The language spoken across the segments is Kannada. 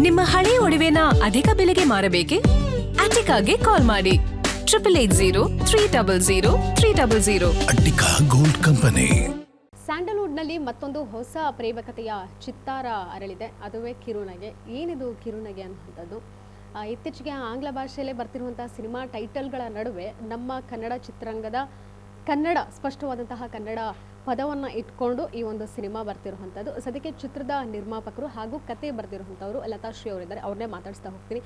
ನಿಮ್ಮ ಹಳೆಯ ಒಡವೆನ ಅಧಿಕ ಬೆಲೆಗೆ ಮಾರಬೇಕೆ? ಅಟಿಕಾಗೆ ಕಾಲ್ ಮಾಡಿ 8880 ಅಟ್ಟಿಕಾ ಗೋಲ್ಡ್ ಕಂಪನಿ. ಸ್ಯಾಂಡಲ್ವುಡ್ನಲ್ಲಿ ಮತ್ತೊಂದು ಹೊಸ ಪ್ರೇಮಕತೆಯ ಚಿತ್ತಾರ ಅರಳಿದೆ, ಅದುವೇ ಕಿರುನಗೆ. ಏನಿದು ಕಿರುನಗೆ ಅನ್ನುವಂಥದ್ದು? ಇತ್ತೀಚೆಗೆ ಆಂಗ್ಲ ಭಾಷೆಯಲ್ಲೇ ಬರ್ತಿರುವಂತಹ ಸಿನಿಮಾ ಟೈಟಲ್ಗಳ ನಡುವೆ ನಮ್ಮ ಕನ್ನಡ ಚಿತ್ರರಂಗದ ಸ್ಪಷ್ಟವಾದಂತಹ ಕನ್ನಡ ಪದವನ್ನು ಇಟ್ಕೊಂಡು ಈ ಒಂದು ಸಿನಿಮಾ ಬರ್ತಿರುವಂಥದ್ದು. ಸದ್ಯಕ್ಕೆ ಚಿತ್ರದ ನಿರ್ಮಾಪಕರು ಹಾಗೂ ಕತೆ ಬರ್ತಿರುವಂಥವ್ರು ಲತಾಶ್ರೀ ಅವರಿದ್ದಾರೆ, ಅವ್ರನ್ನೇ ಮಾತಾಡಿಸ್ತಾ ಹೋಗ್ತೀನಿ.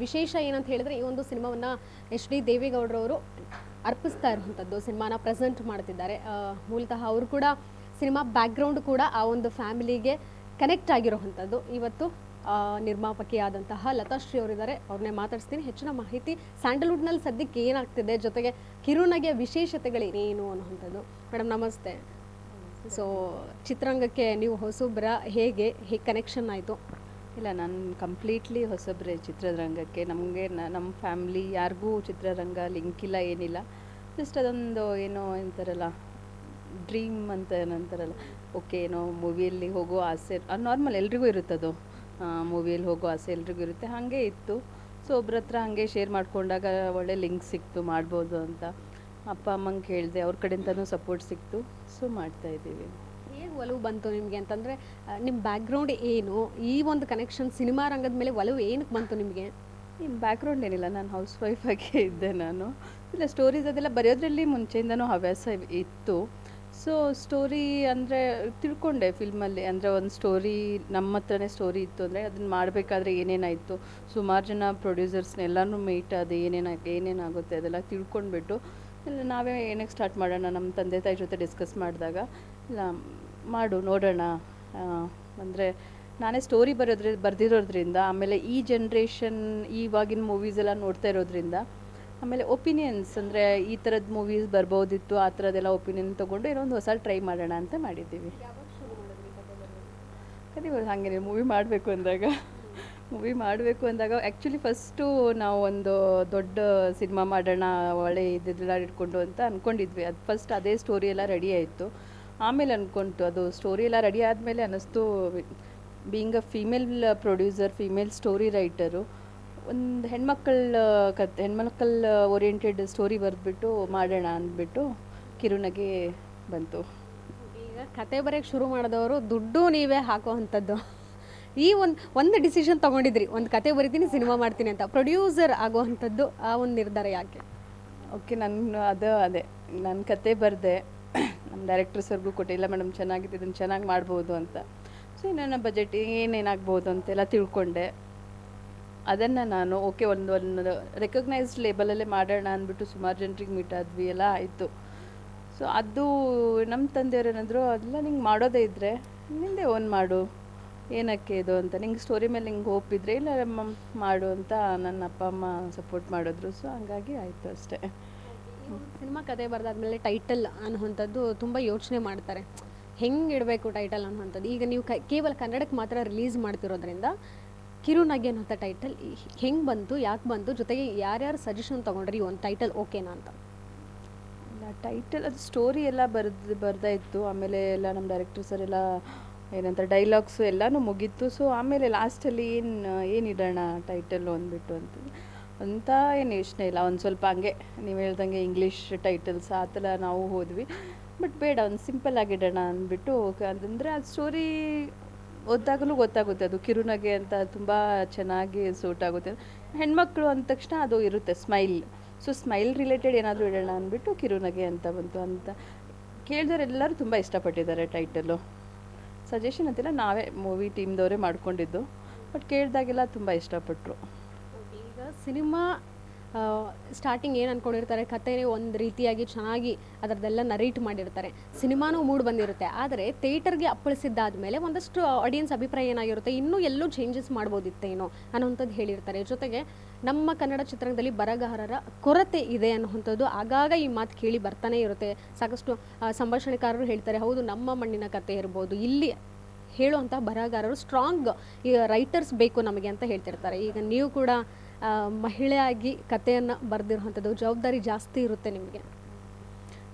ವಿಶೇಷ ಏನಂತ ಹೇಳಿದ್ರೆ, ಈ ಒಂದು ಸಿನಿಮಾವನ್ನು HD ದೇವೇಗೌಡರವರು ಅರ್ಪಿಸ್ತಾ ಇರುವಂಥದ್ದು, ಸಿನಿಮಾನ ಪ್ರೆಸೆಂಟ್ ಮಾಡ್ತಿದ್ದಾರೆ. ಮೂಲತಃ ಅವರು ಕೂಡ ಸಿನಿಮಾ ಬ್ಯಾಕ್ಗ್ರೌಂಡ್ ಕೂಡ ಆ ಒಂದು ಫ್ಯಾಮಿಲಿಗೆ ಕನೆಕ್ಟ್ ಆಗಿರುವಂಥದ್ದು. ಇವತ್ತು ನಿರ್ಮಾಪಕಿಯಾದಂತಹ ಲತಾಶ್ರೀ ಅವರಿದ್ದಾರೆ, ಅವ್ರನ್ನೇ ಮಾತಾಡಿಸ್ತೀನಿ. ಹೆಚ್ಚಿನ ಮಾಹಿತಿ ಸ್ಯಾಂಡಲ್ವುಡ್ನಲ್ಲಿ ಸದ್ಯಕ್ಕೆ ಏನಾಗ್ತಿದೆ, ಜೊತೆಗೆ ಕಿರುನಗೆಯ ವಿಶೇಷತೆಗಳೇನೇನು ಅನ್ನುವಂಥದ್ದು. ಮೇಡಮ್ ನಮಸ್ತೆ. ಸೊ ಚಿತ್ರರಂಗಕ್ಕೆ ನೀವು ಹೊಸಬ್ರ, ಹೇಗೆ ಕನೆಕ್ಷನ್ ಆಯಿತು? ಇಲ್ಲ, ನಾನು ಕಂಪ್ಲೀಟ್ಲಿ ಹೊಸಬ್ರೆ ಚಿತ್ರರಂಗಕ್ಕೆ. ನಮಗೆ ನಮ್ಮ ಫ್ಯಾಮ್ಲಿ ಯಾರಿಗೂ ಚಿತ್ರರಂಗ ಲಿಂಕ್ ಇಲ್ಲ, ಏನಿಲ್ಲ. ಜಸ್ಟ್ ಅದೊಂದು ಏನೋ ಅಂತಾರಲ್ಲ, ಡ್ರೀಮ್ ಅಂತ ಏನಂತಾರಲ್ಲ, ಓಕೆ ಏನೋ ಮೂವಿಯಲ್ಲಿ ಹೋಗೋ ಆಸೆ ನಾರ್ಮಲ್ ಎಲ್ರಿಗೂ ಇರುತ್ತದು. ಮೂವಿಯಲ್ಲಿ ಹೋಗೋ ಆಸೆ ಎಲ್ರಿಗೂ ಇರುತ್ತೆ, ಹಾಗೆ ಇತ್ತು. ಸೊ ಒಬ್ರ ಹತ್ರ ಹಾಗೆ ಶೇರ್ ಮಾಡಿಕೊಂಡಾಗ ಒಳ್ಳೆ ಲಿಂಕ್ ಸಿಕ್ತು, ಮಾಡ್ಬೋದು ಅಂತ. ಅಪ್ಪ ಅಮ್ಮಂಗೆ ಕೇಳಿದೆ, ಅವ್ರ ಕಡೆಯಿಂದನೂ ಸಪೋರ್ಟ್ ಸಿಕ್ತು. ಸೊ ಮಾಡ್ತಾಯಿದ್ದೀವಿ. ಹೇಗೆ ಒಲವು ಬಂತು ನಿಮಗೆ ಅಂತಂದರೆ, ನಿಮ್ಮ ಬ್ಯಾಕ್ಗ್ರೌಂಡ್ ಏನು, ಈ ಒಂದು ಕನೆಕ್ಷನ್ ಸಿನಿಮಾ ರಂಗದ ಮೇಲೆ ಒಲವು ಏನಕ್ಕೆ ಬಂತು ನಿಮಗೆ? ನಿಮ್ಮ ಬ್ಯಾಕ್ಗ್ರೌಂಡ್ ಏನಿಲ್ಲ, ನಾನು ಹೌಸ್ ವೈಫಾಗೇ ಇದ್ದೆ. ನಾನು ಇಲ್ಲ ಸ್ಟೋರೀಸ್ ಅದೆಲ್ಲ ಬರೆಯೋದ್ರಲ್ಲಿ ಮುಂಚೆಯಿಂದನೂ ಹವ್ಯಾಸ ಇತ್ತು. ಸೊ ಸ್ಟೋರಿ ಅಂದರೆ ತಿಳ್ಕೊಂಡೆ ಫಿಲ್ಮಲ್ಲಿ, ಅಂದರೆ ಒಂದು ಸ್ಟೋರಿ ನಮ್ಮ ಹತ್ರನೇ ಸ್ಟೋರಿ ಇತ್ತು ಅಂದರೆ ಅದನ್ನು ಮಾಡಬೇಕಾದ್ರೆ ಏನೇನಾಯಿತು, ಸುಮಾರು ಜನ ಪ್ರೊಡ್ಯೂಸರ್ಸ್ನೆಲ್ಲನೂ ಮೀಟ್ ಅದು ಏನೇನಾಗುತ್ತೆ ಅದೆಲ್ಲ ತಿಳ್ಕೊಂಡ್ಬಿಟ್ಟು ಇಲ್ಲ ನಾವೇ ಏನಕ್ಕೆ ಸ್ಟಾರ್ಟ್ ಮಾಡೋಣ. ನಮ್ಮ ತಂದೆ ತಾಯಿ ಜೊತೆ ಡಿಸ್ಕಸ್ ಮಾಡಿದಾಗ ಇಲ್ಲ ಮಾಡು ನೋಡೋಣ. ಅಂದರೆ ನಾನೇ ಸ್ಟೋರಿ ಬರ್ದಿರೋದ್ರಿಂದ, ಆಮೇಲೆ ಈ ಜನ್ರೇಷನ್ ಇವಾಗಿನ ಮೂವೀಸ್ ಎಲ್ಲ ನೋಡ್ತಾ ಇರೋದ್ರಿಂದ, ಆಮೇಲೆ ಒಪಿನಿಯನ್ಸ್ ಅಂದರೆ ಈ ಥರದ್ದು ಮೂವೀಸ್ ಬರ್ಬೋದಿತ್ತು, ಆ ಥರದ್ದೆಲ್ಲ ಒಪಿನಿಯನ್ ತೊಗೊಂಡು ಏನೋ ಒಂದು ಹೊಸ ಟ್ರೈ ಮಾಡೋಣ ಅಂತ ಮಾಡಿದ್ದೀವಿ. ಕತೆ ಹಾಗೇನೆ ಮೂವಿ ಮಾಡಬೇಕು ಅಂದಾಗ ಆ್ಯಕ್ಚುಲಿ ಫಸ್ಟು ನಾವು ಒಂದು ದೊಡ್ಡ ಸಿನಿಮಾ ಮಾಡೋಣ, ಒಳ್ಳೆ ಇದೆಲ್ಲ ಇಟ್ಕೊಂಡು ಅಂತ ಅಂದ್ಕೊಂಡಿದ್ವಿ. ಅದು ಫಸ್ಟ್ ಅದೇ ಸ್ಟೋರಿ ಎಲ್ಲ ರೆಡಿ ಆಯಿತು. ಆಮೇಲೆ ಅಂದ್ಕೊಂತು ಅದು ಸ್ಟೋರಿ ಎಲ್ಲ ರೆಡಿ ಆದಮೇಲೆ ಅನ್ನಿಸ್ತು, being a female producer, female story writer, ಒಂದು ಹೆಣ್ಮಕ್ಕಳ ಓರಿಯೆಂಟೆಡ್ ಸ್ಟೋರಿ ಬರೆದ್ಬಿಟ್ಟು ಮಾಡೋಣ ಅಂದ್ಬಿಟ್ಟು ಕಿರುನಗೆ ಬಂತು. ಈಗ ಕತೆ ಬರೆಯೋಕ್ಕೆ ಶುರು ಮಾಡಿದವರು ದುಡ್ಡು ನೀವೇ ಹಾಕೋ ಅಂಥದ್ದು. ಈ ಒಂದು ಡಿಸಿಷನ್ ತೊಗೊಂಡಿದ್ರಿ, ಒಂದು ಕತೆ ಬರಿತೀನಿ ಸಿನಿಮಾ ಮಾಡ್ತೀನಿ ಅಂತ. ಪ್ರೊಡ್ಯೂಸರ್ ಆಗೋ ಅಂಥದ್ದು ಆ ಒಂದು ನಿರ್ಧಾರ ಯಾಕೆ? ಓಕೆ, ಅದೇ ನನ್ನ ಕತೆ ಬರೆದೆ, ನಮ್ಮ ಡೈರೆಕ್ಟರ್ಸವ್ರಿಗೂ ಕೊಟ್ಟೆ, ಇಲ್ಲ ಮೇಡಮ್ ಚೆನ್ನಾಗಿದೆ, ಇದನ್ನು ಚೆನ್ನಾಗಿ ಮಾಡ್ಬೋದು ಅಂತ. ಸೊ ನನ್ನ ಬಜೆಟ್ ಏನೇನಾಗ್ಬೋದು ಅಂತೆಲ್ಲ ತಿಳ್ಕೊಂಡೆ. ಅದನ್ನು ನಾನು ಓಕೆ ಒಂದು ರೆಕಗ್ನೈಸ್ಡ್ ಲೇಬಲಲ್ಲೇ ಮಾಡೋಣ ಅಂದ್ಬಿಟ್ಟು ಸುಮಾರು ಜನರಿಗೆ ಮೀಟ್ ಆದ್ವಿ, ಎಲ್ಲ ಆಯಿತು. ಸೊ ಅದು ನಮ್ಮ ತಂದೆಯವ್ರು ಏನಾದರೂ ಅದೆಲ್ಲ ನಿಂಗೆ ಮಾಡೋದೇ ಇದ್ದರೆ ನಿಂದೆ ಓನ್ ಮಾಡು, ಏನಕ್ಕೆ ಇದು ಅಂತ, ನಿಂಗೆ ಸ್ಟೋರಿ ಮೇಲೆ ನಿಂಗೆ ಹೋಪ್ ಇದ್ದರೆ ಇಲ್ಲ ಮಾಡು ಅಂತ ನನ್ನ ಅಪ್ಪ ಅಮ್ಮ ಸಪೋರ್ಟ್ ಮಾಡಿದ್ರು. ಸೊ ಹಂಗಾಗಿ ಆಯಿತು ಅಷ್ಟೇ. ಸಿನಿಮಾ ಕತೆ ಬರೆದಾದ್ಮೇಲೆ ಟೈಟಲ್ ಅನ್ನುವಂಥದ್ದು ತುಂಬ ಯೋಚನೆ ಮಾಡ್ತಾರೆ, ಹೆಂಗೆ ಇಡಬೇಕು ಟೈಟಲ್ ಅನ್ನುವಂಥದ್ದು. ಈಗ ನೀವು ಕೇವಲ ಕನ್ನಡಕ್ಕೆ ಮಾತ್ರ ರಿಲೀಸ್ ಮಾಡ್ತಿರೋದ್ರಿಂದ ಕಿರುನಗೆ ಅನ್ನೋಂಥ ಟೈಟಲ್ ಹೆಂಗೆ ಬಂತು, ಯಾಕೆ ಬಂತು, ಜೊತೆಗೆ ಯಾರ್ಯಾರು ಸಜೆಷನ್ ತೊಗೊಂಡ್ರಿ ಈ ಒಂದು ಟೈಟಲ್ ಓಕೆನಾ ಅಂತ? ಇಲ್ಲ, ಟೈಟಲ್ ಅದು ಸ್ಟೋರಿ ಎಲ್ಲ ಬರ್ದಾಯಿತ್ತು. ಆಮೇಲೆ ಎಲ್ಲ ನಮ್ಮ ಡೈರೆಕ್ಟರ್ ಸರ್ ಎಲ್ಲ ಏನಂತ ಡೈಲಾಗ್ಸು ಎಲ್ಲನೂ ಮುಗೀತು. ಸೊ ಆಮೇಲೆ ಲಾಸ್ಟಲ್ಲಿ ಏನಿಡೋಣ ಟೈಟಲ್ಲು ಅಂದ್ಬಿಟ್ಟು ಅಂತ ಏನು ಯೋಚನೆ ಇಲ್ಲ. ಒಂದು ಸ್ವಲ್ಪ ಹಂಗೆ ನೀವು ಹೇಳ್ದಂಗೆ ಇಂಗ್ಲೀಷ್ ಟೈಟಲ್ಸ್ ಆ ಥರ ನಾವು ಹೋದ್ವಿ. ಬಟ್ ಬೇಡ, ಒಂದು ಸಿಂಪಲ್ ಆಗಿಡೋಣ ಅಂದ್ಬಿಟ್ಟು, ಅದಂದರೆ ಅದು ಸ್ಟೋರಿ ಓದಾಗಲೂ ಗೊತ್ತಾಗುತ್ತೆ, ಅದು ಕಿರುನಗೆ ಅಂತ ತುಂಬ ಚೆನ್ನಾಗಿ ಸೂಟ್ ಆಗುತ್ತೆ. ಹೆಣ್ಮಕ್ಳು ಅಂದ ತಕ್ಷಣ ಅದು ಇರುತ್ತೆ ಸ್ಮೈಲ್. ಸೊ ಸ್ಮೈಲ್ ರಿಲೇಟೆಡ್ ಏನಾದರೂ ಇಡೋಣ ಅಂದ್ಬಿಟ್ಟು ಕಿರುನಗೆ ಅಂತ ಬಂತು. ಅಂತ ಕೇಳಿದವರೆಲ್ಲರೂ ತುಂಬ ಇಷ್ಟಪಟ್ಟಿದ್ದಾರೆ ಟೈಟಲು. ಸಜೆಷನ್ ಅಂತಿಲ್ಲ, ನಾವೇ ಮೂವಿ ಟೀಮ್ದವರೇ ಮಾಡ್ಕೊಂಡಿದ್ದು. ಬಟ್ ಕೇಳಿದಾಗೆಲ್ಲ ತುಂಬ ಇಷ್ಟಪಟ್ಟರು. ಈಗ ಸಿನಿಮಾ ಸ್ಟಾರ್ಟಿಂಗ್ ಏನು ಅಂದ್ಕೊಂಡಿರ್ತಾರೆ, ಕಥೆನೇ ಒಂದು ರೀತಿಯಾಗಿ ಚೆನ್ನಾಗಿ ಅದರದ್ದೆಲ್ಲ ನರೇಟ್ ಮಾಡಿರ್ತಾರೆ, ಸಿನಿಮಾನೂ ಮೂಡ್ ಬಂದಿರುತ್ತೆ. ಆದರೆ ಥಿಯೇಟರ್ಗೆ ಅಪ್ಪಳಿಸಿದ್ದಾದಮೇಲೆ ಒಂದಷ್ಟು ಆಡಿಯನ್ಸ್ ಅಭಿಪ್ರಾಯ ಏನಾಗಿರುತ್ತೆ, ಇನ್ನೂ ಎಲ್ಲೂ ಚೇಂಜಸ್ ಮಾಡ್ಬೋದಿತ್ತೇನೋ ಅನ್ನೋಂಥದ್ದು ಹೇಳಿರ್ತಾರೆ. ಜೊತೆಗೆ ನಮ್ಮ ಕನ್ನಡ ಚಿತ್ರರಂಗದಲ್ಲಿ ಬರಹಗಾರರ ಕೊರತೆ ಇದೆ ಅನ್ನುವಂಥದ್ದು ಆಗಾಗ ಈ ಮಾತು ಕೇಳಿ ಬರ್ತಾನೆ ಇರುತ್ತೆ. ಸಾಕಷ್ಟು ಸಂಭಾಷಣೆಕಾರರು ಹೇಳ್ತಾರೆ, ಹೌದು ನಮ್ಮ ಮಣ್ಣಿನ ಕತೆ ಇರ್ಬೋದು, ಇಲ್ಲಿ ಹೇಳುವಂಥ ಬರಹಗಾರರು ಸ್ಟ್ರಾಂಗ್ ರೈಟರ್ಸ್ ಬೇಕು ನಮಗೆ ಅಂತ ಹೇಳ್ತಿರ್ತಾರೆ. ಈಗ ನೀವು ಕೂಡ ಮಹಿಳೆಯಾಗಿ ಕಥೆಯನ್ನು ಬರೆದಿರುವಂಥದ್ದು ಜವಾಬ್ದಾರಿ ಜಾಸ್ತಿ ಇರುತ್ತೆ ನಿಮಗೆ.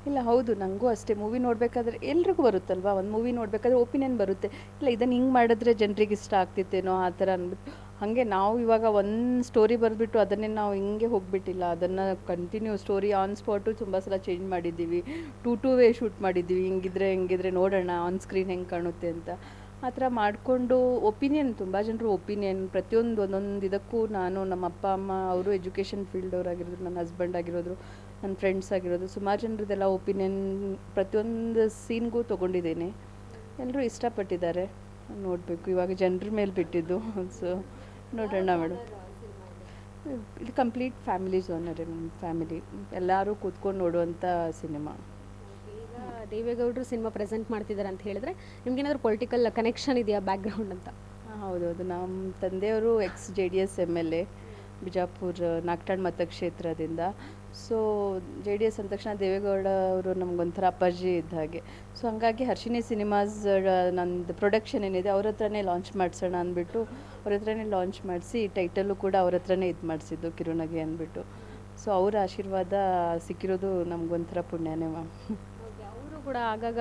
ಇಲ್ಲ ಹೌದು, ನನಗೂ ಅಷ್ಟೇ. ಮೂವಿ ನೋಡಬೇಕಾದ್ರೆ ಎಲ್ರಿಗೂ ಬರುತ್ತಲ್ವ, ಒಂದು ಮೂವಿ ನೋಡಬೇಕಾದ್ರೆ ಒಪಿನಿಯನ್ ಬರುತ್ತೆ, ಇಲ್ಲ ಇದನ್ನು ಹಿಂಗೆ ಮಾಡಿದ್ರೆ ಜನರಿಗೆ ಇಷ್ಟ ಆಗ್ತಿತ್ತೇನೋ ಆ ಥರ ಅಂದ್ಬಿಟ್ಟು. ಹಾಗೆ ನಾವು ಇವಾಗ ಒಂದು ಸ್ಟೋರಿ ಬರೆದ್ಬಿಟ್ಟು ಅದನ್ನೇ ನಾವು ಹಿಂಗೆ ಹೋಗ್ಬಿಟ್ಟಿಲ್ಲ, ಅದನ್ನು ಕಂಟಿನ್ಯೂ ಸ್ಟೋರಿ ಆನ್ ಸ್ಪಾಟು ತುಂಬ ಸಲ ಚೇಂಜ್ ಮಾಡಿದ್ದೀವಿ, ಟೂ ವೇ ಶೂಟ್ ಮಾಡಿದ್ದೀವಿ, ಹಿಂಗಿದ್ರೆ ನೋಡೋಣ ಆನ್ ಸ್ಕ್ರೀನ್ ಹೆಂಗೆ ಕಾಣುತ್ತೆ ಅಂತ. ಆ ಥರ ಮಾಡಿಕೊಂಡು ಒಪಿನಿಯನ್, ತುಂಬ ಜನರು ಒಪಿನಿಯನ್ ಪ್ರತಿಯೊಂದು ಒಂದೊಂದು ಇದಕ್ಕೂ ನಾನು, ನಮ್ಮ ಅಪ್ಪ ಅಮ್ಮ ಅವರು ಎಜುಕೇಷನ್ ಫೀಲ್ಡವ್ರಾಗಿರೋದು, ನನ್ನ ಹಸ್ಬೆಂಡ್ ಆಗಿರೋದು, ನನ್ನ ಫ್ರೆಂಡ್ಸ್ ಆಗಿರೋದು, ಸುಮಾರು ಜನರದೆಲ್ಲ ಒಪಿನಿಯನ್ ಪ್ರತಿಯೊಂದು ಸೀನ್ಗೂ ತೊಗೊಂಡಿದ್ದೀನಿ. ಎಲ್ಲರೂ ಇಷ್ಟಪಟ್ಟಿದ್ದಾರೆ. ನೋಡಬೇಕು, ಇವಾಗ ಜನರ ಮೇಲೆ ಬಿಟ್ಟಿದ್ದು. ಸೊ ನೋಡೋಣ ಮೇಡಮ್. ಇದು ಕಂಪ್ಲೀಟ್ ಫ್ಯಾಮಿಲಿ ಝೋನರೇ ನಮ್ಮ ಫ್ಯಾಮಿಲಿ ಎಲ್ಲರೂ ಕೂತ್ಕೊಂಡು ನೋಡುವಂಥ ಸಿನಿಮಾ. ಈಗ ದೇವೇಗೌಡರು ಸಿನಿಮಾ ಪ್ರೆಸೆಂಟ್ ಮಾಡ್ತಿದ್ದಾರೆ ಅಂತ ಹೇಳಿದ್ರೆ ನಿಮ್ಗೇನಾದರೂ ಪೊಲಿಟಿಕಲ್ ಕನೆಕ್ಷನ್ ಇದೆಯಾ ಬ್ಯಾಕ್ಗ್ರೌಂಡ್ ಅಂತ? ಹೌದೌದು, ನಮ್ಮ ತಂದೆಯವರು ex JDS MLA Bijapur Nagthan ಮತಕ್ಷೇತ್ರದಿಂದ. ಸೊ JDS ಅಂದ ತಕ್ಷಣ ದೇವೇಗೌಡ ಅವರು ನಮಗೊಂಥರ ಅಪ್ಪಾಜಿ ಇದ್ದ ಹಾಗೆ. ಸೊ ಹಂಗಾಗಿ ಹರ್ಷಿನಿ ಸಿನಿಮಾಸ್ ನಂದು ಪ್ರೊಡಕ್ಷನ್ ಏನಿದೆ ಅವ್ರ ಹತ್ರನೇ ಲಾಂಚ್ ಮಾಡಿಸೋಣ ಅಂದ್ಬಿಟ್ಟು ಅವ್ರ ಹತ್ರನೇ ಲಾಂಚ್ ಮಾಡಿಸಿ ಟೈಟಲ್ಲು ಕೂಡ ಅವ್ರ ಹತ್ರನೇ ಇದು ಮಾಡಿಸಿದ್ದು, ಕಿರುನಗೆ ಅಂದ್ಬಿಟ್ಟು. ಸೊ ಅವರ ಆಶೀರ್ವಾದ ಸಿಕ್ಕಿರೋದು ನಮಗೊಂಥರ ಪುಣ್ಯನೇ ಮ್ಯಾಮ್. ಅವರು ಕೂಡ ಆಗಾಗ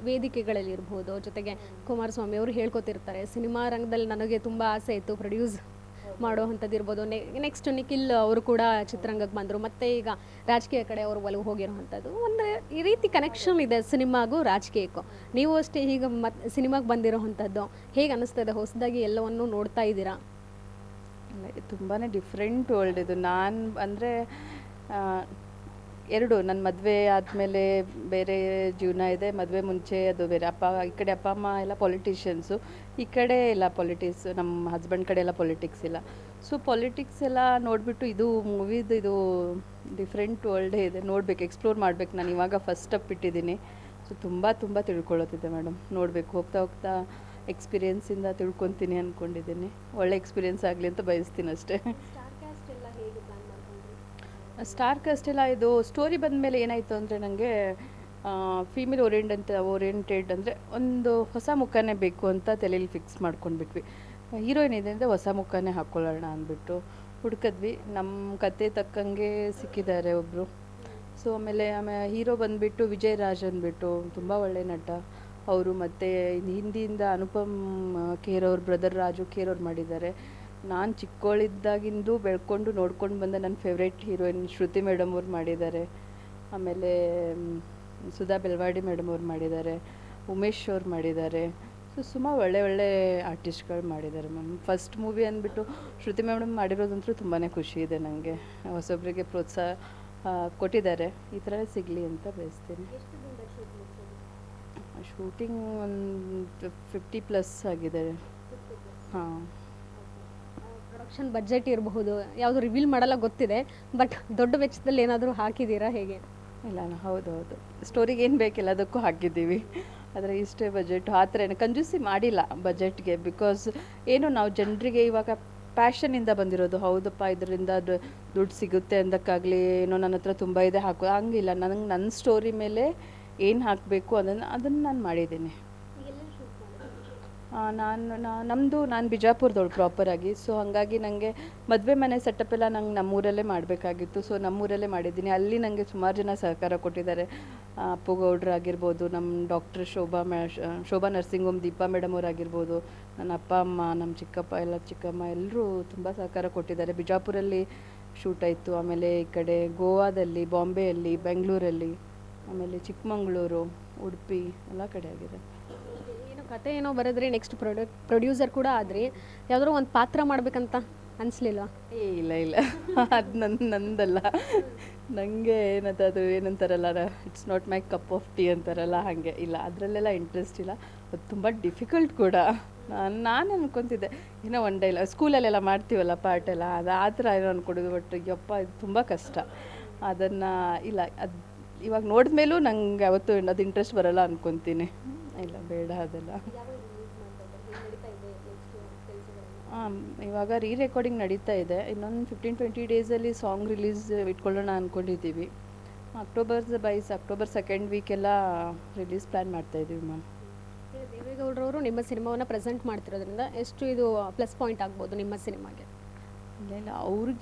ವೇದಿಕೆಗಳಲ್ಲಿ ಇರ್ಬೋದು, ಜೊತೆಗೆ ಕುಮಾರಸ್ವಾಮಿ ಅವರು ಹೇಳ್ಕೊತಿರ್ತಾರೆ ಸಿನಿಮಾ ರಂಗದಲ್ಲಿ ನನಗೆ ತುಂಬ ಆಸೆ ಇತ್ತು ಪ್ರೊಡ್ಯೂಸ್ ಮಾಡೋ ಅಂಥದ್ದು ಇರ್ಬೋದು. ನೆಕ್ಸ್ಟ್ ನಿಖಿಲ್ ಅವರು ಕೂಡ ಚಿತ್ರರಂಗಕ್ಕೆ ಬಂದರು, ಮತ್ತು ಈಗ ರಾಜಕೀಯ ಕಡೆ ಅವರು ಒಲವು ಹೋಗಿರೋವಂಥದ್ದು. ಒಂದು ಈ ರೀತಿ ಕನೆಕ್ಷನ್ ಇದೆ ಸಿನಿಮಾಗೂ ರಾಜಕೀಯಕ್ಕೂ. ನೀವು ಅಷ್ಟೇ ಈಗ ಸಿನಿಮಾಗೆ ಬಂದಿರೋವಂಥದ್ದು ಹೇಗೆ ಅನ್ನಿಸ್ತದೆ? ಹೊಸದಾಗಿ ಎಲ್ಲವನ್ನೂ ನೋಡ್ತಾ ಇದ್ದೀರಾ? ತುಂಬಾ ಡಿಫ್ರೆಂಟ್ ವರ್ಲ್ಡ್ ಇದು. ನಾನು ಅಂದರೆ ಎರಡು, ನನ್ನ ಮದುವೆ ಆದಮೇಲೆ ಬೇರೆ ಜೀವನ ಇದೆ, ಮದುವೆ ಮುಂಚೆ ಅದು ಬೇರೆ. ಈ ಕಡೆ ಅಪ್ಪ ಅಮ್ಮ ಎಲ್ಲ ಪೊಲಿಟಿಷಿಯನ್ಸು, ಈ ಕಡೆ ಎಲ್ಲ ಪೊಲಿಟಿಕ್ಸ್, ನಮ್ಮ ಹಸ್ಬೆಂಡ್ ಕಡೆ ಎಲ್ಲ ಪೊಲಿಟಿಕ್ಸ್ ಇಲ್ಲ. ಸೊ ಪೊಲಿಟಿಕ್ಸ್ ಎಲ್ಲ ನೋಡಿಬಿಟ್ಟು ಇದು ಮೂವಿದು ಇದು ಡಿಫ್ರೆಂಟ್ ವರ್ಲ್ಡೇ ಇದೆ, ನೋಡಬೇಕು, ಎಕ್ಸ್ಪ್ಲೋರ್ ಮಾಡಬೇಕು. ನಾನು ಇವಾಗ ಫಸ್ಟ್ ಸ್ಟೆಪ್ ಇಟ್ಟಿದ್ದೀನಿ. ಸೊ ತುಂಬ ತಿಳ್ಕೊಳ್ಳೋತಿದೆ ಮೇಡಮ್. ನೋಡಬೇಕು, ಹೋಗ್ತಾ ಎಕ್ಸ್ಪೀರಿಯೆನ್ಸಿಂದ ತಿಳ್ಕೊತೀನಿ ಅಂದ್ಕೊಂಡಿದ್ದೀನಿ. ಒಳ್ಳೆ ಎಕ್ಸ್ಪೀರಿಯೆನ್ಸ್ ಆಗಲಿ ಅಂತ ಬಯಸ್ತೀನಿ ಅಷ್ಟೇ. ಸ್ಟಾರ್ ಕಾಸ್ಟ್ ಎಲ್ಲ ಇದು ಸ್ಟೋರಿ ಬಂದ ಮೇಲೆ ಏನಾಯಿತು ಅಂದರೆ ನನಗೆ ಫೀಮೇಲ್ ಓರಿಯೆಂಟೆಡ್ ಅಂದರೆ ಒಂದು ಹೊಸ ಮುಖನೇ ಬೇಕು ಅಂತ ತಲೆಯಲ್ಲಿ ಫಿಕ್ಸ್ ಮಾಡ್ಕೊಂಡ್ಬಿಟ್ವಿ. ಹೀರೋಯಿನ್ ಇದೆ ಅಂದರೆ ಹೊಸ ಮುಖನೇ ಹಾಕ್ಕೊಳ್ಳೋಣ ಅಂದ್ಬಿಟ್ಟು ಹುಡ್ಕಿದ್ವಿ. ನಮ್ಮ ಕತೆ ತಕ್ಕಂಗೆ ಸಿಕ್ಕಿದ್ದಾರೆ ಒಬ್ಬರು. ಸೊ ಆಮೇಲೆ ಹೀರೋ ಬಂದುಬಿಟ್ಟು ವಿಜಯ್ ರಾಜ್ ಅಂದ್ಬಿಟ್ಟು ತುಂಬ ಒಳ್ಳೆ ನಟ ಅವರು. ಮತ್ತು ಹಿಂದಿಯಿಂದ ಅನುಪಮ್ ಖೇರ್ ಅವ್ರ ಬ್ರದರ್ ರಾಜು ಖೇರ್ ಅವ್ರು ಮಾಡಿದ್ದಾರೆ. ನಾನು ಚಿಕ್ಕವಳಿದ್ದಾಗಿಂದು ಬೆಳ್ಕೊಂಡು ನೋಡ್ಕೊಂಡು ಬಂದ ನನ್ನ ಫೇವ್ರೇಟ್ ಹೀರೋಯಿನ್ ಶ್ರುತಿ ಮೇಡಮ್ ಅವ್ರು ಮಾಡಿದ್ದಾರೆ. ಆಮೇಲೆ ಸುಧಾ ಬೆಲ್ವಾಡಿ ಮೇಡಮ್ ಅವ್ರು ಮಾಡಿದ್ದಾರೆ, ಉಮೇಶ್ ಅವ್ರು ಮಾಡಿದ್ದಾರೆ. ಸೊ ಸುಮಾರು ಒಳ್ಳೆ ಆರ್ಟಿಸ್ಟ್ಗಳು ಮಾಡಿದ್ದಾರೆ ಮ್ಯಾಮ್. ಫಸ್ಟ್ ಮೂವಿ ಅಂದ್ಬಿಟ್ಟು ಶ್ರುತಿ ಮೇಡಮ್ ಮಾಡಿರೋದಂತೂ ತುಂಬಾ ಖುಷಿ ಇದೆ ನನಗೆ. ಹೊಸೊಬ್ಬರಿಗೆ ಪ್ರೋತ್ಸಾಹ ಕೊಟ್ಟಿದ್ದಾರೆ, ಈ ಥರ ಸಿಗಲಿ ಅಂತ ಬಯಸ್ತೀನಿ. ಶೂಟಿಂಗ್ ಒಂದು 50+ ಆಗಿದೆ. ಹಾಂ, ಪ್ರೊಡಕ್ಷನ್ ಬಜೆಟ್ ಇರಬಹುದು, ಯಾವುದು ರಿವೀಲ್ ಮಾಡಲ್ಲ ಗೊತ್ತಿದೆ, ಬಟ್ ದೊಡ್ಡ ವೆಚ್ಚದಲ್ಲಿ ಏನಾದರೂ ಹಾಕಿದ್ದೀರಾ ಹೇಗೆ? ಇಲ್ಲ ಹೌದು, ಸ್ಟೋರಿಗೆ ಏನು ಬೇಕಿಲ್ಲ ಅದಕ್ಕೂ ಹಾಕಿದ್ದೀವಿ. ಆದರೆ ಇಷ್ಟೇ ಬಜೆಟ್ ಆ ಥರ ಏನು ಕಂಜೂಸಿ ಮಾಡಿಲ್ಲ ಬಜೆಟ್ಗೆ. ಬಿಕಾಸ್ ಏನು ನಾವು ಜನರಿಗೆ ಇವಾಗ ಪ್ಯಾಷನಿಂದ ಬಂದಿರೋದು. ಹೌದಪ್ಪ ಇದರಿಂದ ದುಡ್ಡು ಸಿಗುತ್ತೆ ಅಂದಕ್ಕಾಗಲಿ ಏನೋ ನನ್ನ ಹತ್ರ ತುಂಬ ಇದೆ ಹಾಕೋ ಹಂಗಿಲ್ಲ. ನನಗೆ ನನ್ನ ಸ್ಟೋರಿ ಮೇಲೆ ಏನು ಹಾಕಬೇಕು ಅದನ್ನು ನಾನು ಮಾಡಿದ್ದೀನಿ. ನಾನು ಬಿಜಾಪುರದವಳು ಪ್ರಾಪರಾಗಿ. ಸೊ ಹಾಗಾಗಿ ನನಗೆ ಮದುವೆ ಮನೆ ಸೆಟಪ್ ಎಲ್ಲ ನಂಗೆ ನಮ್ಮೂರಲ್ಲೇ ಮಾಡಬೇಕಾಗಿತ್ತು. ಸೊ ನಮ್ಮೂರಲ್ಲೇ ಮಾಡಿದ್ದೀನಿ. ಅಲ್ಲಿ ನನಗೆ ಸುಮಾರು ಜನ ಸಹಕಾರ ಕೊಟ್ಟಿದ್ದಾರೆ. ಅಪ್ಪುಗೌಡ್ರು ಆಗಿರ್ಬೋದು, ನಮ್ಮ doctor Shobha nursing home Deepa madam ಅವರಾಗಿರ್ಬೋದು, ನನ್ನ ಅಪ್ಪ ಅಮ್ಮ, ನಮ್ಮ ಚಿಕ್ಕಮ್ಮ ಎಲ್ಲರೂ ತುಂಬ ಸಹಕಾರ ಕೊಟ್ಟಿದ್ದಾರೆ. ಬಿಜಾಪುರಲ್ಲಿ ಶೂಟ್ ಆಯಿತು. ಆಮೇಲೆ ಈ ಕಡೆ ಗೋವಾದಲ್ಲಿ, ಬಾಂಬೆಯಲ್ಲಿ, ಬೆಂಗಳೂರಲ್ಲಿ, ಆಮೇಲೆ ಚಿಕ್ಕಮಂಗ್ಳೂರು, ಉಡುಪಿ ಎಲ್ಲ ಕಡೆ ಆಗಿದೆ. ಕತೆ ಏನೋ ಬರೆದ್ರಿ, ನೆಕ್ಸ್ಟ್ ಪ್ರೊಡ್ಯೂಸರ್ ಕೂಡ ಆದ್ರಿ, ಯಾವ್ದಾದ್ರು ಒಂದು ಪಾತ್ರ ಮಾಡ್ಬೇಕಂತ ಅನಿಸ್ಲಿಲ್ವಾ? ಇಲ್ಲ ಅದು ನಂದಲ್ಲ. ನನಗೆ ಅದು ಏನಂತಾರಲ್ಲ, it's not my cup of tea ಅಂತಾರಲ್ಲ, ಹಾಗೆ ಇಲ್ಲ, ಅದರಲ್ಲೆಲ್ಲ ಇಂಟ್ರೆಸ್ಟ್ ಇಲ್ಲ. ಅದು ತುಂಬ ಡಿಫಿಕಲ್ಟ್ ಕೂಡ. ನಾನು ಅನ್ಕೊತಿದ್ದೆ ಏನೋ ಒನ್ ಡೇ ಇಲ್ಲ, ಸ್ಕೂಲಲ್ಲೆಲ್ಲ ಮಾಡ್ತೀವಲ್ಲ ಪಾರ್ಟ್ ಎಲ್ಲ, ಅದು ಆ ಥರ ಏನೋ ಅಂದ್ಕೊಡೋದು. ಬಟ್ ಯಪ್ಪ ಇದು ತುಂಬ ಕಷ್ಟ. ಅದನ್ನು ಇಲ್ಲ, ಅದು ಇವಾಗ ನೋಡಿದ್ಮೇಲೂ ನಂಗೆ ಯಾವತ್ತೂ ಅದು ಇಂಟ್ರೆಸ್ಟ್ ಬರೋಲ್ಲ ಅಂದ್ಕೊತೀನಿ. ಇಲ್ಲ ಬೇಡ ಅದೆಲ್ಲ. ಇವಾಗ ರೆಕಾರ್ಡಿಂಗ್ ನಡೀತಾ ಇದೆ. ಇನ್ನೊಂದು 15-20 ಡೇಸಲ್ಲಿ ಸಾಂಗ್ ರಿಲೀಸ್ ಇಟ್ಕೊಳ್ಳೋಣ ಅಂದ್ಕೊಂಡಿದ್ದೀವಿ. ಅಕ್ಟೋಬರ್ 2nd ವೀಕೆಲ್ಲ ರಿಲೀಸ್ ಪ್ಲ್ಯಾನ್ ಮಾಡ್ತಾಯಿದ್ದೀವಿ ಮ್ಯಾಮ್. ದೇವೇಗೌಡರವರು ನಿಮ್ಮ ಸಿನಿಮಾವನ್ನು ಪ್ರೆಸೆಂಟ್ ಮಾಡ್ತಿರೋದ್ರಿಂದ ಎಷ್ಟು ಇದು ಪ್ಲಸ್ ಪಾಯಿಂಟ್ ಆಗ್ಬೋದು ನಿಮ್ಮ ಸಿನಿಮಾಗೆ? ಇಲ್ಲ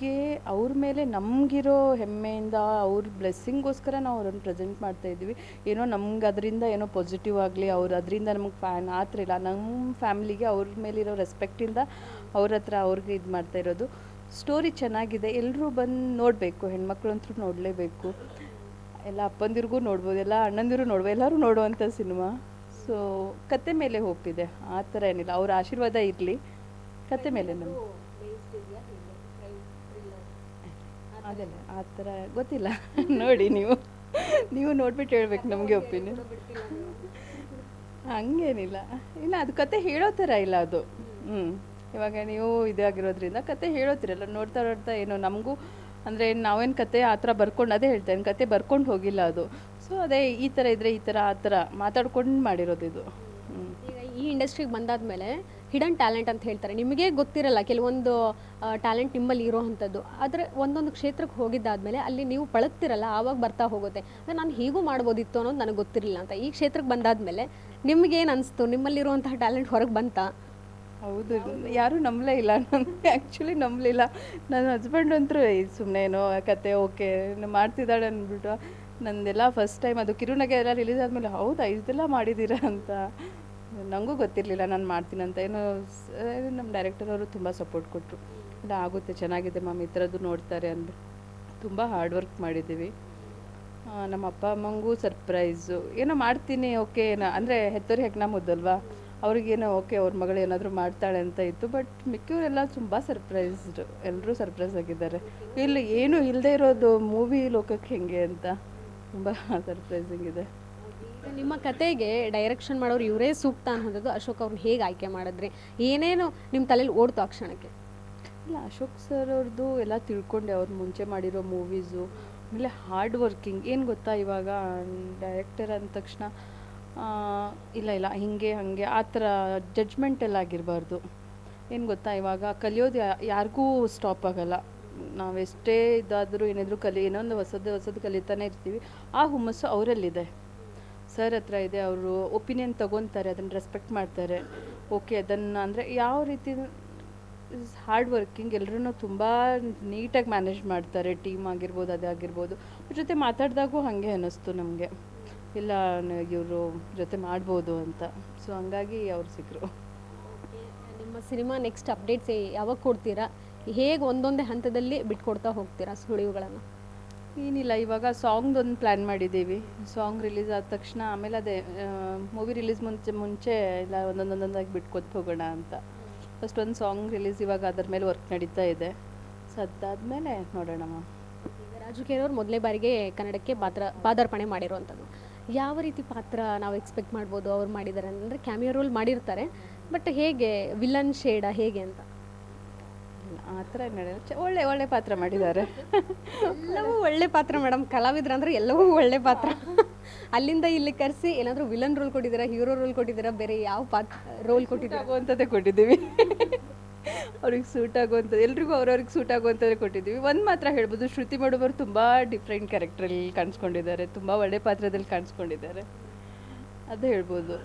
ಅವ್ರ ಮೇಲೆ ನಮಗಿರೋ ಹೆಮ್ಮೆಯಿಂದ ಅವ್ರ ಬ್ಲೆಸ್ಸಿಂಗೋಸ್ಕರ ನಾವು ಅವ್ರನ್ನ ಪ್ರೆಸೆಂಟ್ ಮಾಡ್ತಾ ಇದ್ವಿ. ಏನೋ ನಮ್ಗೆ ಅದರಿಂದ ಏನೋ ಪಾಸಿಟಿವ್ ಆಗಲಿ, ಅದರಿಂದ ನಮಗೆ ಫ್ಯಾನ್ ಆ ಥರ ಇಲ್ಲ. ನಮ್ಮ ಫ್ಯಾಮಿಲಿಗೆ ಅವ್ರ ಮೇಲಿರೋ ರೆಸ್ಪೆಕ್ಟಿಂದ ಅವ್ರ ಹತ್ರ ಅವ್ರಿಗೆ ಇದು ಮಾಡ್ತಾ ಇರೋದು. ಸ್ಟೋರಿ ಚೆನ್ನಾಗಿದೆ, ಎಲ್ಲರೂ ಬಂದು ನೋಡಬೇಕು, ಹೆಣ್ಮಕ್ಳು ಅಂತೂ ನೋಡಲೇಬೇಕು. ಎಲ್ಲ ಅಪ್ಪಂದಿರಿಗೂ ನೋಡ್ಬೋದು, ಎಲ್ಲ ಅಣ್ಣಂದಿರು ನೋಡ್ಬೋದು, ಎಲ್ಲರೂ ನೋಡುವಂಥ ಸಿನಿಮಾ. ಸೊ ಕತೆ ಮೇಲೆ ಹೋಗ್ತಿದೆ, ಆ ಥರ ಏನಿಲ್ಲ. ಅವ್ರ ಆಶೀರ್ವಾದ ಇರಲಿ, ಕತೆ ಮೇಲೆ ನಮ್ಮ ಅದಲ್ಲ ಆ ಥರ ಗೊತ್ತಿಲ್ಲ. ನೋಡಿ ನೀವು ನೋಡ್ಬಿಟ್ಟು ಹೇಳ್ಬೇಕು ನಮಗೆ ಒಪಿನಿಯನ್. ಹಂಗೇನಿಲ್ಲ, ಇಲ್ಲ ಅದು ಕತೆ ಹೇಳೋ ಥರ ಇಲ್ಲ ಅದು. ಇವಾಗ ನೀವು ಇದಾಗಿರೋದ್ರಿಂದ ಕತೆ ಹೇಳೋತಿರಲ್ಲ, ನೋಡ್ತಾ ಏನೋ ನಮಗೂ ಅಂದರೆ ನಾವೇನು ಕತೆ ಆ ಥರ ಬರ್ಕೊಂಡು, ಅದೇ ಹೇಳ್ತೇನೆ, ಕತೆ ಬರ್ಕೊಂಡು ಹೋಗಿಲ್ಲ ಅದು. ಸೊ ಅದೇ ಈ ಥರ ಇದ್ದರೆ ಈ ಥರ ಆ ಥರ ಮಾತಾಡ್ಕೊಂಡು ಮಾಡಿರೋದು ಇದು. ಈಗ ಈ ಇಂಡಸ್ಟ್ರಿಗೆ ಬಂದಾದ್ಮೇಲೆ ಹಿಡನ್ ಟ್ಯಾಲೆಂಟ್ ಅಂತ ಹೇಳ್ತಾರೆ, ನಿಮಗೆ ಗೊತ್ತಿರಲ್ಲ ಕೆಲವೊಂದು ಟ್ಯಾಲೆಂಟ್ ನಿಮ್ಮಲ್ಲಿ ಇರೋ ಅಂಥದ್ದು. ಆದರೆ ಒಂದೊಂದು ಕ್ಷೇತ್ರಕ್ಕೆ ಹೋಗಿದ್ದಾದ್ಮೇಲೆ ಅಲ್ಲಿ ನೀವು ಪಳಗ್ತಿರಲ್ಲ, ಆವಾಗ ಬರ್ತಾ ಹೋಗುತ್ತೆ. ಅಂದರೆ ನಾನು ಹೀಗೂ ಮಾಡ್ಬೋದಿತ್ತು ಅನ್ನೋದು ನನಗೆ ಗೊತ್ತಿರಲಿಲ್ಲ ಅಂತ. ಈ ಕ್ಷೇತ್ರಕ್ಕೆ ಬಂದಾದ್ಮೇಲೆ ನಿಮಗೇನು ಅನಿಸ್ತು, ನಿಮ್ಮಲ್ಲಿರುವಂತಹ ಟ್ಯಾಲೆಂಟ್ ಹೊರಗೆ ಬಂತಾ? ಹೌದು, ಯಾರೂ ನಂಬಲೇ ಇಲ್ಲ, ನನಗೆ ಆ್ಯಕ್ಚುಲಿ ನಂಬಲಿಲ್ಲ. ನನ್ನ ಹಸ್ಬೆಂಡ್ ಅಂತೂ ಸುಮ್ಮನೆ ಏನೋ ಕತೆ ಓಕೆ ಮಾಡ್ತಿದ್ದಾಳೆ ಅಂದ್ಬಿಟ್ಟು. ನಂದೆಲ್ಲ ಫಸ್ಟ್ ಟೈಮ್ ಅದು ಕಿರುನಗೆ ಎಲ್ಲ ರಿಲೀಸ್ ಆದಮೇಲೆ ಹೌದಾ ಇದೆಲ್ಲ ಮಾಡಿದ್ದೀರಾ ಅಂತ ನನಗೂ ಗೊತ್ತಿರಲಿಲ್ಲ ನಾನು ಮಾಡ್ತೀನಂತ. ಏನೋ ನಮ್ಮ ಡೈರೆಕ್ಟರ್ ಅವರು ತುಂಬ ಸಪೋರ್ಟ್ ಕೊಟ್ಟರು. ಇಲ್ಲ ಆಗುತ್ತೆ, ಚೆನ್ನಾಗಿದೆ ಮ್ಯಾಮ್, ಈ ಥರದ್ದು ನೋಡ್ತಾರೆ ಅಂದ್ಬಿಟ್ಟು ತುಂಬ ಹಾರ್ಡ್ ವರ್ಕ್ ಮಾಡಿದ್ದೀವಿ. ನಮ್ಮ ಅಪ್ಪ ಅಮ್ಮಂಗೂ ಸರ್ಪ್ರೈಸು, ಏನೋ ಮಾಡ್ತೀನಿ ಓಕೆ ಅಂದರೆ ಹೆತ್ತೋರಿ ಹೆಗ್ನ ಮುದ್ದಲ್ವಾ, ಅವ್ರಿಗೇನೋ ಓಕೆ ಅವ್ರ ಮಗಳು ಏನಾದರೂ ಮಾಡ್ತಾಳೆ ಅಂತ ಇತ್ತು. ಬಟ್ ಮಿಕ್ಕವರೆಲ್ಲ ತುಂಬ ಸರ್ಪ್ರೈಸ್ಡ್, ಎಲ್ಲರೂ ಸರ್ಪ್ರೈಸ್ ಆಗಿದ್ದಾರೆ. ಇಲ್ಲಿ ಏನೂ ಇಲ್ಲದೆ ಇರೋದು ಮೂವಿ ಲೋಕಕ್ಕೆ ಹೆಂಗೆ ಅಂತ ತುಂಬ ಸರ್ಪ್ರೈಸಿಂಗ್ ಇದೆ. ನಿಮ್ಮ ಕತೆಗೆ ಡೈರೆಕ್ಷನ್ ಮಾಡೋರು ಇವರೇ ಸೂಕ್ತ ಅನ್ನೋದು ಅಶೋಕ್ ಅವ್ರನ್ನ ಹೇಗೆ ಆಯ್ಕೆ ಮಾಡಿದ್ರಿ? ಏನೇನು ನಿಮ್ಮ ತಲೆಯಲ್ಲಿ ಓಡ್ತು ಆ ಕ್ಷಣಕ್ಕೆ? ಇಲ್ಲ, ಅಶೋಕ್ ಸರ್ ಅವ್ರದ್ದು ಎಲ್ಲ ತಿಳ್ಕೊಂಡೆ, ಅವ್ರು ಮುಂಚೆ ಮಾಡಿರೋ ಮೂವೀಸು, ಆಮೇಲೆ ಹಾರ್ಡ್ ವರ್ಕಿಂಗ್. ಏನು ಗೊತ್ತಾ, ಇವಾಗ ಡೈರೆಕ್ಟರ್ ಅಂದ ತಕ್ಷಣ ಇಲ್ಲ ಹೀಗೆ ಹಾಗೆ ಆ ಥರ ಜಡ್ಜ್ಮೆಂಟೆಲ್ಲ ಆಗಿರಬಾರ್ದು. ಏನು ಗೊತ್ತಾ, ಇವಾಗ ಕಲಿಯೋದು ಯಾರಿಗೂ ಸ್ಟಾಪ್ ಆಗೋಲ್ಲ. ನಾವೆಷ್ಟೇ ಇದಾದರೂ ಏನಾದರೂ ಏನೊಂದು ಹೊಸದು ಕಲಿತಾನೆ ಇರ್ತೀವಿ. ಆ ಹುಮ್ಮಸ್ಸು ಅವರಲ್ಲಿದೆ, ಸರ್ ಹತ್ರ ಇದೆ. ಅವರು ಒಪಿನಿಯನ್ ತೊಗೊತಾರೆ, ಅದನ್ನು ರೆಸ್ಪೆಕ್ಟ್ ಮಾಡ್ತಾರೆ. ಓಕೆ ಅದನ್ನು ಅಂದರೆ ಯಾವ ರೀತಿ ಹಾರ್ಡ್ ವರ್ಕಿಂಗ್, ಎಲ್ಲರೂ ತುಂಬ ನೀಟಾಗಿ ಮ್ಯಾನೇಜ್ ಮಾಡ್ತಾರೆ. ಟೀಮ್ ಆಗಿರ್ಬೋದು, ಅದೇ ಆಗಿರ್ಬೋದು. ಅವ್ರ ಜೊತೆ ಮಾತಾಡಿದಾಗೂ ಹಾಗೆ ಅನ್ನಿಸ್ತು ನಮಗೆ, ಇಲ್ಲ ಇವರು ಜೊತೆ ಮಾಡ್ಬೋದು ಅಂತ. ಸೊ ಹಂಗಾಗಿ ಅವ್ರು ಸಿಕ್ಕರು. ನಿಮ್ಮ ಸಿನಿಮಾ ನೆಕ್ಸ್ಟ್ ಅಪ್ಡೇಟ್ಸ್ ಯಾವಾಗ ಕೊಡ್ತೀರಾ? ಹೇಗೆ ಒಂದೊಂದೇ ಹಂತದಲ್ಲಿ ಬಿಟ್ಕೊಡ್ತಾ ಹೋಗ್ತೀರಾ ಸುಳಿವುಗಳನ್ನು? ಏನಿಲ್ಲ, ಇವಾಗ ಸಾಂಗ್ದೊಂದು ಪ್ಲ್ಯಾನ್ ಮಾಡಿದ್ದೀವಿ. ಸಾಂಗ್ ರಿಲೀಸ್ ಆದ ತಕ್ಷಣ ಆಮೇಲೆ ಅದೇ ಮೂವಿ ರಿಲೀಸ್ ಮುಂಚೆ ಇಲ್ಲ ಒಂದೊಂದಾಗಿ ಬಿಟ್ಕೊತ ಹೋಗೋಣ ಅಂತ. ಫಸ್ಟ್ ಒಂದು ಸಾಂಗ್ ರಿಲೀಸ್ ಇವಾಗ ಅದ್ರ ಮೇಲೆ ವರ್ಕ್ ನಡೀತಾ ಇದೆ. ಸೊ ಅದಾದಮೇಲೆ ನೋಡೋಣ ಮ್ಯಾಮ್. ರಾಜು ಕೆ ಅವ್ರು ಮೊದಲನೇ ಬಾರಿಗೆ ಕನ್ನಡಕ್ಕೆ ಪಾದಾರ್ಪಣೆ ಮಾಡಿರುವಂಥದ್ದು. ಯಾವ ರೀತಿ ಪಾತ್ರ ನಾವು ಎಕ್ಸ್ಪೆಕ್ಟ್ ಮಾಡ್ಬೋದು ಅವ್ರು ಮಾಡಿದ್ದಾರೆ ಅಂದರೆ? ಕ್ಯಾಮಿಯೋ ರೋಲ್ ಮಾಡಿರ್ತಾರೆ, ಬಟ್ ಹೇಗೆ ವಿಲನ್ ಶೇಡ ಹೇಗೆ ಅಂತ? ಆ ಥರ ನಡೆಯಲ್ಲ, ಒಳ್ಳೆ ಪಾತ್ರ ಮಾಡಿದ್ದಾರೆ. ಎಲ್ಲವೂ ಒಳ್ಳೆ ಪಾತ್ರ ಮೇಡಮ್, ಕಲಾವಿದ್ರಂದ್ರೆ ಎಲ್ಲವೂ ಒಳ್ಳೆ ಪಾತ್ರ. ಅಲ್ಲಿಂದ ಇಲ್ಲಿ ಕರೆಸಿ ಏನಾದರೂ ವಿಲನ್ ರೋಲ್ ಕೊಟ್ಟಿದ್ದೀರಾ, ಹೀರೋ ರೋಲ್ ಕೊಟ್ಟಿದ್ದೀರಾ, ಬೇರೆ ಯಾವ ರೋಲ್ ಕೊಟ್ಟಿದ್ದೀರಾ? ಆಗುವಂಥದ್ದೇ ಕೊಟ್ಟಿದ್ದೀವಿ. ಅವ್ರಿಗೆ ಸೂಟ್ ಆಗುವಂಥದ್ದು, ಎಲ್ರಿಗೂ ಅವ್ರವ್ರಿಗೆ ಸೂಟ್ ಆಗುವಂಥದ್ದೇ ಕೊಟ್ಟಿದ್ದೀವಿ. ಒಂದು ಮಾತ್ರ ಹೇಳ್ಬೋದು, ಶ್ರುತಿ ಮಾಡುವರು ತುಂಬ ಡಿಫ್ರೆಂಟ್ ಕ್ಯಾರೆಕ್ಟ್ರಲ್ಲಿ ಕಾಣಿಸ್ಕೊಂಡಿದ್ದಾರೆ, ತುಂಬ ಒಳ್ಳೆ ಪಾತ್ರದಲ್ಲಿ ಕಾಣಿಸ್ಕೊಂಡಿದ್ದಾರೆ, ಅದು ಹೇಳ್ಬೋದು.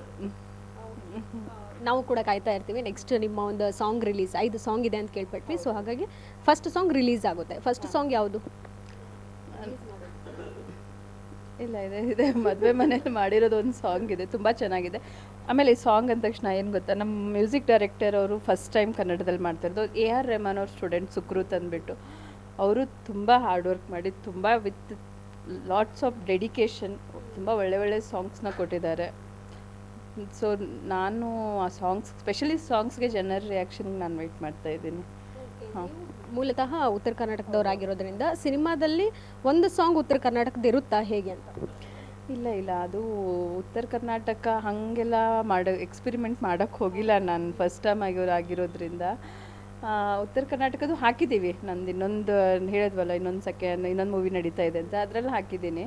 ನಾವು ಕೂಡ ಕಾಯ್ತಾ ಇರ್ತೀವಿ. ನೆಕ್ಸ್ಟ್ ನಿಮ್ಮ ಒಂದು ಸಾಂಗ್ ರಿಲೀಸ್, 5 ಸಾಂಗ್ ಇದೆ ಅಂತ ಕೇಳ್ಪಟ್ವಿ. ಸೊ ಹಾಗಾಗಿ ಫಸ್ಟ್ ಸಾಂಗ್ ರಿಲೀಸ್ ಆಗುತ್ತೆ. ಫಸ್ಟ್ ಸಾಂಗ್ ಯಾವುದು? ಇಲ್ಲ ಇದೆ ಮದುವೆ ಮನೇಲಿ ಮಾಡಿರೋದು ಒಂದು ಸಾಂಗ್ ಇದೆ, ತುಂಬ ಚೆನ್ನಾಗಿದೆ. ಆಮೇಲೆ ಈ ಸಾಂಗ್ ಅಂದ ತಕ್ಷಣ ಏನು ಗೊತ್ತಾ, ನಮ್ಮ ಮ್ಯೂಸಿಕ್ ಡೈರೆಕ್ಟರ್ ಅವರು ಫಸ್ಟ್ ಟೈಮ್ ಕನ್ನಡದಲ್ಲಿ ಮಾಡ್ತಾಯಿರೋದು. AR ರೆಹಮಾನ್ ಅವ್ರ ಸ್ಟೂಡೆಂಟ್ ಸುಕೃತ್ ಅಂದ್ಬಿಟ್ಟು, ಅವರು ತುಂಬ ಹಾರ್ಡ್ ವರ್ಕ್ ಮಾಡಿ ತುಂಬ ವಿತ್ ಲಾಟ್ಸ್ ಆಫ್ ಡೆಡಿಕೇಶನ್ ತುಂಬ ಒಳ್ಳೆ ಸಾಂಗ್ಸ್ನ ಕೊಟ್ಟಿದ್ದಾರೆ. ಸೊ ನಾನು ಆ ಸಾಂಗ್ಸ್, ಸ್ಪೆಷಲಿ ಸಾಂಗ್ಸ್ಗೆ ಜನರ ರಿಯಾಕ್ಷನ್ಗೆ ನಾನು ವೆಯ್ಟ್ ಮಾಡ್ತಾ ಇದ್ದೀನಿ. ಹಾಂ, ಮೂಲತಃ ಉತ್ತರ ಕರ್ನಾಟಕದವರಾಗಿರೋದ್ರಿಂದ ಸಿನಿಮಾದಲ್ಲಿ ಒಂದು ಸಾಂಗ್ ಉತ್ತರ ಕರ್ನಾಟಕದ ಇರುತ್ತಾ ಹೇಗೆ ಅಂತ? ಇಲ್ಲ ಅದು ಉತ್ತರ ಕರ್ನಾಟಕ ಹಾಗೆಲ್ಲ ಎಕ್ಸ್ಪೆರಿಮೆಂಟ್ ಮಾಡೋಕ್ಕೆ ಹೋಗಿಲ್ಲ ನಾನು, ಫಸ್ಟ್ ಟೈಮ್ ಆಗಿರೋದ್ರಿಂದ. ಉತ್ತರ ಕರ್ನಾಟಕದ್ದು ಹಾಕಿದ್ದೀವಿ, ನಂದು ಇನ್ನೊಂದು ಹೇಳಿದ್ವಲ್ಲ, ಇನ್ನೊಂದು ಮೂವಿ ನಡೀತಾ ಇದೆ ಅಂತ, ಅದರಲ್ಲಿ ಹಾಕಿದ್ದೀನಿ.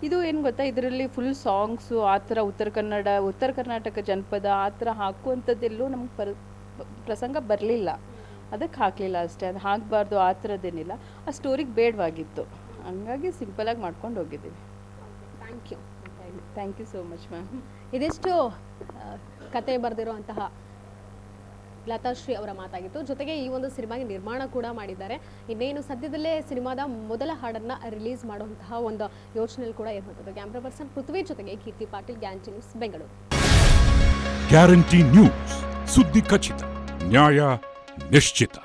ಇದು ಏನು ಗೊತ್ತಾ, ಇದರಲ್ಲಿ ಫುಲ್ ಸಾಂಗ್ಸು ಆ ಥರ ಉತ್ತರ ಕರ್ನಾಟಕ ಜನಪದ ಆ ಥರ ಹಾಕುವಂಥದ್ದೆಲ್ಲೂ ನಮ್ಗೆ ಪ್ರಸಂಗ ಬರಲಿಲ್ಲ, ಅದಕ್ಕೆ ಹಾಕಲಿಲ್ಲ ಅಷ್ಟೇ. ಅದು ಹಾಕಬಾರ್ದು ಆ ಥರದ್ದೇನಿಲ್ಲ, ಆ ಸ್ಟೋರಿಗೆ ಬೇಡವಾಗಿತ್ತು, ಹಂಗಾಗಿ ಸಿಂಪಲಾಗಿ ಮಾಡ್ಕೊಂಡು ಹೋಗಿದ್ದೀವಿ. Thank you so much ma'am. ಇದೆಷ್ಟು ಕತೆ ಬರೆದಿರುವಂತಹ ಲತಾಶ್ರೀ ಅವರ ಮಾತಾಗಿತ್ತು. ಜೊತೆಗೆ ಈ ಒಂದು ಸಿನಿಮಾಗೆ ನಿರ್ಮಾಣ ಕೂಡ ಮಾಡಿದ್ದಾರೆ. ಇನ್ನೇನು ಸದ್ಯದಲ್ಲೇ ಸಿನಿಮಾದ ಮೊದಲ ಹಾಡನ್ನ ರಿಲೀಸ್ ಮಾಡುವಂತಹ ಒಂದು ಯೋಚನೆಯಲ್ಲಿ ಕೂಡ ಇರುವಂಥದ್ದು. ಕ್ಯಾಮ್ರಾ ಪರ್ಸನ್ ಪೃಥ್ವಿ ಜೊತೆಗೆ Keerthi Patil, guarantee news, Bengaluru. Guarantee news, ಸುದ್ದಿ ಖಚಿತ, ನ್ಯಾಯ ನಿಶ್ಚಿತ.